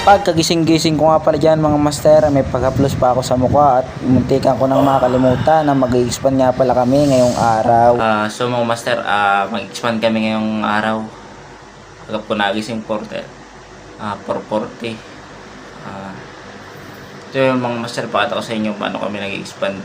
Pagkagising-gising ko nga pala dyan mga master, may paghaplos pa ako sa mukha at muntikan ko nang makalimutan na mag-expand nga pala kami ngayong araw. So mga master, mag-expand kami ngayong araw. Agap ko nagising 4:40. Ito yung mga master, pakita ko sa inyo paano kami nag-expand.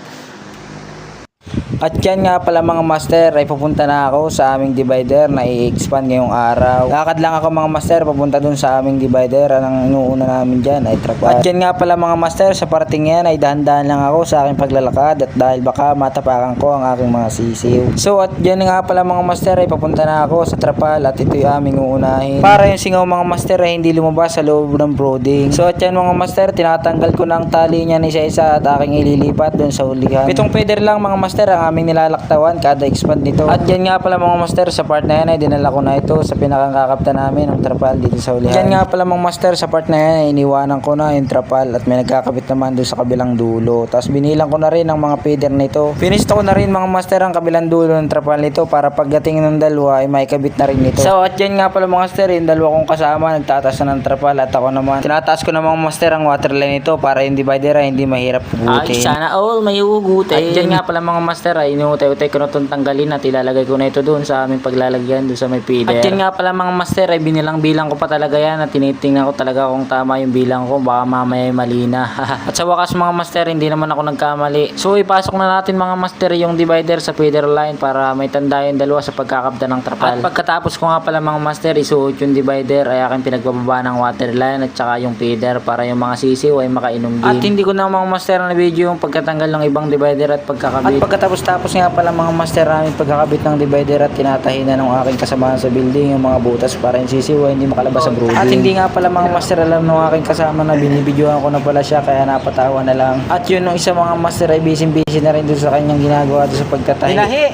At yan nga pala mga master, ay pupunta na ako sa aming divider na i-expand ngayong araw. Lakad lang ako mga master, papunta dun sa aming divider. Ang inuuna namin dyan ay trapal. At yan nga pala mga master, sa parting yan ay dahan-dahan lang ako sa aking paglalakad. At dahil baka matapakan ko ang aking mga sisiw. So at yan nga pala mga master, ay papunta na ako sa trapal. At ito yung aming uunahin. Para yung singaw mga master ay hindi lumabas sa loob ng brooding. So at yan mga master, tinatanggal ko ng tali niyan isa-isa at aking ililipat dun sa ulihan. Pitong feather lang mga master ang aming nilalaktawan kada expand nito. At yan nga pala mga master, sa part na yan ay dinala ko na ito sa pinakakakapta namin ng trapal dito sa ulihan. Yan nga pala mga master, sa part na yan ay iniwanan ko na yung trapal at may nagkakabit naman doon sa kabilang dulo. Tapos binilang ko na rin ang mga feeder nito. Finisto ko na rin mga master ang kabilang dulo ng trapal nito para pagdating ng dalawa ay may kabit na rin nito. So at yan nga pala mga master, yung dalawa kong kasama nagtataas na ng trapal at ako naman tinataas ko na mga master ang waterline nito para yung divider ay hindi mahirap hugutin. Ay, sana all may hugutin. At yan nga pala mga master ay inutay-utay ko na itong tanggalin at ilalagay ko na ito doon sa aming paglalagyan doon sa may feeder. At yan nga pala mga master ay binilang-bilang ko pa talaga yan at tinitingnan ko talaga kung tama yung bilang ko, baka mamaya ay mali na. At sa wakas mga master, hindi naman ako nagkamali. So ipasok na natin mga master yung divider sa feeder line para may tanda yung dalawa sa pagkakabda ng trapal. At pagkatapos ko nga pala mga master isuot yung divider ay aking pinagbababa ng water line at saka yung feeder para yung mga sisiw ay makainom din. At hindi ko na mga master na video yung pagkatanggal ng ibang divider at pagkakabit. At pagkatapos nga pala mga master namin pagkakabit ng divider at tinatahinan ng aking kasamahan sa building yung mga butas para yung sisiw ay hindi makalabas sa brooding. At hindi nga pala mga master alam ng aking kasama na binibidyohan ko na pala siya kaya napatawa na lang. At yun yung isa mga master ay busy na rin doon sa kanyang ginagawa doon sa pagkatahi. Binahi!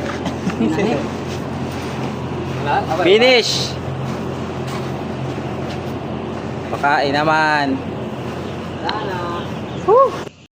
Finish! Pakain naman. Woo!